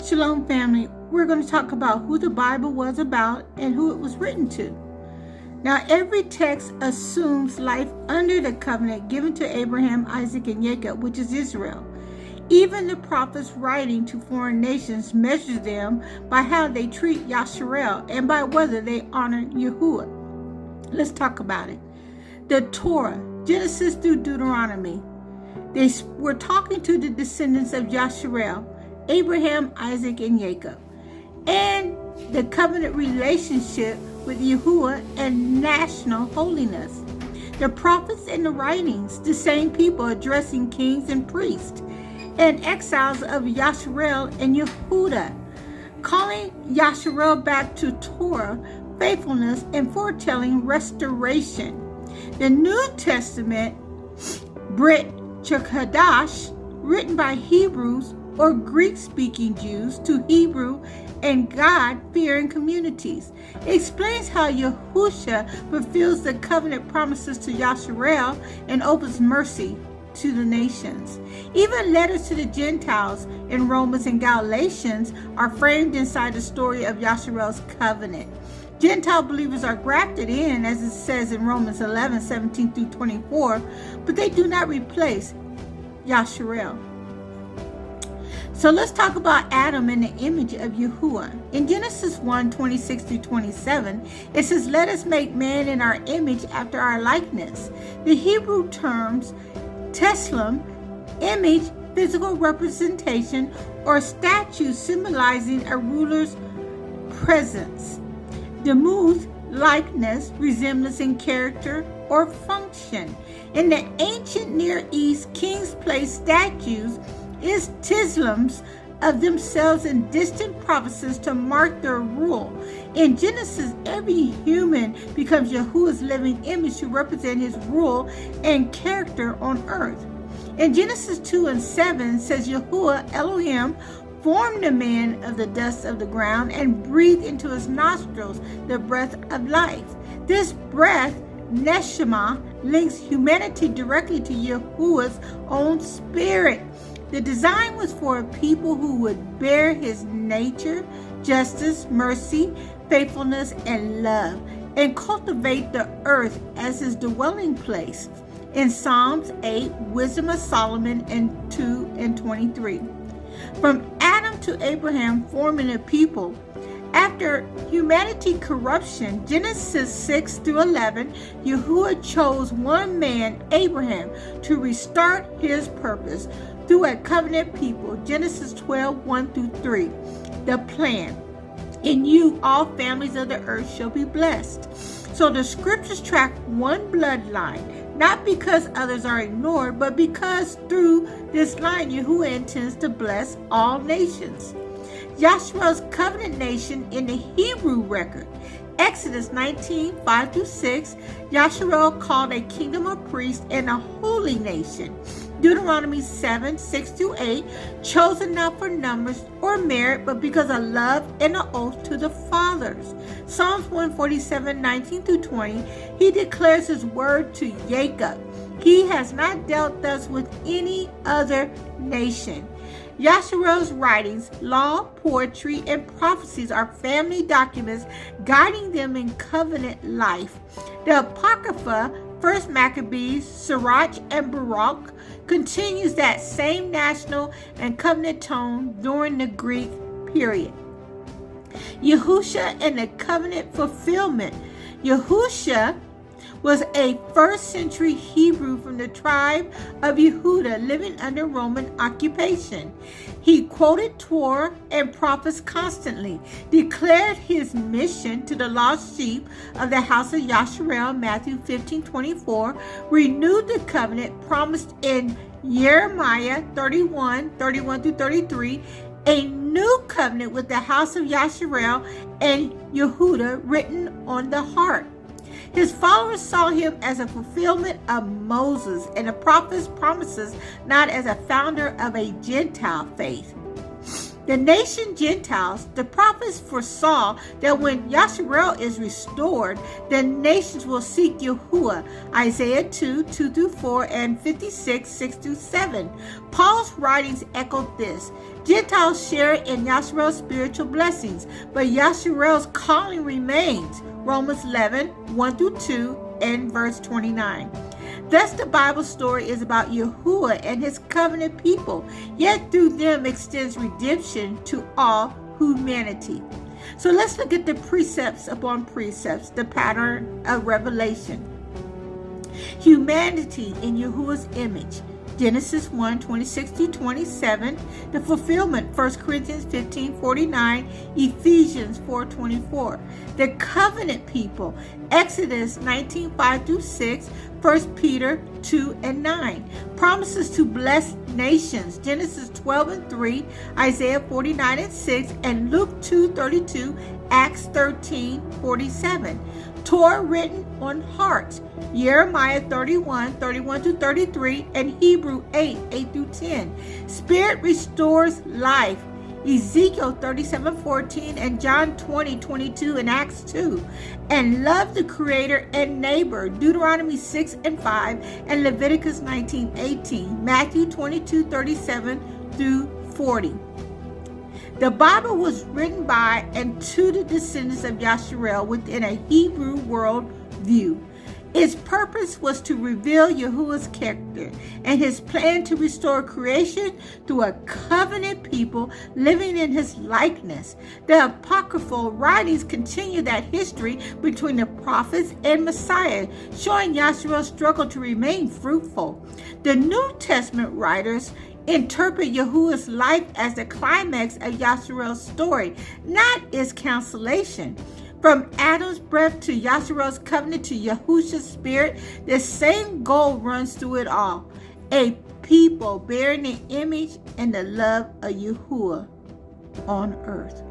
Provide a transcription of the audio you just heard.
Shalom family, we're going to talk about who the Bible was about and who it was written to. Now, every text assumes life under the covenant given to Abraham, Isaac, and Jacob, which is Israel. Even the prophets writing to foreign nations measure them by how they treat Yasharel and by whether they honor Yahuwah. Let's talk about it. The Torah, Genesis through Deuteronomy. They were talking to the descendants of Yasharel, Abraham, Isaac, and Jacob, and the covenant relationship with Yahuwah and national holiness. The prophets and the writings, the same people addressing kings and priests and exiles of Yasharel and Yehuda, calling Yasharel back to Torah, faithfulness, and foretelling restoration. The New Testament, Brit Chakadash, written by Hebrews or Greek-speaking Jews to Hebrew and God-fearing communities, explains how Yahusha fulfills the covenant promises to Yasharel and opens mercy to the nations. Even letters to the Gentiles in Romans and Galatians are framed inside the story of Yasharel's covenant. Gentile believers are grafted in, as it says in Romans 11:17 through 24, but they do not replace Yasharel. So let's talk about Adam in the image of Yahuwah. In Genesis 1:26 through 27, it says, "Let us make man in our image after our likeness." The Hebrew terms teslim, image, physical representation, or statue symbolizing a ruler's presence. Demuth, likeness, resemblance in character or function. In the ancient Near East, kings placed statues as tislims of themselves in distant provinces to mark their rule. In Genesis, every human becomes Yahuwah's living image to represent his rule and character on earth. In Genesis 2:7 says, Yahuwah Elohim formed the man of the dust of the ground and breathed into his nostrils the breath of life. This breath, Neshama, links humanity directly to Yahuwah's own spirit. The design was for a people who would bear his nature, justice, mercy, faithfulness, and love, and cultivate the earth as his dwelling place. In Psalms 8, Wisdom of Solomon and 2 and 23. From Adam to Abraham forming a people. After humanity corruption, Genesis 6 through 11, Yahuwah chose one man, Abraham, to restart his purpose through a covenant people. Genesis 12, 1 through 3. The plan. In you, all families of the earth shall be blessed. So the scriptures track one bloodline, not because others are ignored, but because through this line, Yahuwah intends to bless all nations. Yasharel's covenant nation in the Hebrew record. Exodus 19, 5 through 6, Yasharel called a kingdom of priests and a holy nation. Deuteronomy 7, 6 through 8, chosen not for numbers or merit, but because of love and an oath to the fathers. Psalms 147, 19 through 20, he declares his word to Jacob. He has not dealt thus with any other nation. Yasharel's writings, law, poetry, and prophecies are family documents guiding them in covenant life. The Apocrypha, 1 Maccabees, Sirach, and Baruch, continues that same national and covenant tone during the Greek period. Yahusha and the covenant fulfillment. Yahusha was a first-century Hebrew from the tribe of Yehuda living under Roman occupation. He quoted Torah and prophets constantly, declared his mission to the lost sheep of the house of Yasharel, Matthew 15:24, renewed the covenant promised in Jeremiah 31, 31 through 33, a new covenant with the house of Yasharel and Yehuda written on the heart. His followers saw him as a fulfillment of Moses and the prophet's promises, not as a founder of a Gentile faith. The nation Gentiles, the prophets foresaw that when Yasharel is restored, the nations will seek Yahuwah. Isaiah 2:2-4, and 56, 6-7. Paul's writings echoed this. Gentiles share in Yasharel's spiritual blessings, but Yasharel's calling remains. Romans 11, 1-2, and verse 29. Thus, the Bible story is about Yahuwah and his covenant people, yet through them extends redemption to all humanity. So let's look at the precepts upon precepts, the pattern of revelation. Humanity in Yahuwah's image. Genesis 1:26-27, the fulfillment, 1 Corinthians 15:49, Ephesians 4:24. The covenant people, Exodus 19:5-6, 1 Peter 2:9. Promises to bless nations, Genesis 12:3, Isaiah 49:6, and Luke 2:32, Acts 13:47. Torah written on hearts, Jeremiah 31:31-33, and Hebrew 8:8-10. Spirit restores life, Ezekiel 37:14, and John 20:22, and Acts 2. And love the Creator and neighbor, Deuteronomy 6:5, and Leviticus 19:18, Matthew 22:37-40. The Bible was written by and to the descendants of Yasharel within a Hebrew world view. Its purpose was to reveal Yahuwah's character and his plan to restore creation through a covenant people living in his likeness. The apocryphal writings continue that history between the prophets and Messiah, showing Yasharel's struggle to remain fruitful. The New Testament writers interpret Yahuwah's life as the climax of Yasharel's story, not its cancellation. From Adam's breath to Yasharel's covenant to Yahusha's spirit, the same goal runs through it all. A people bearing the image and the love of Yahuwah on earth.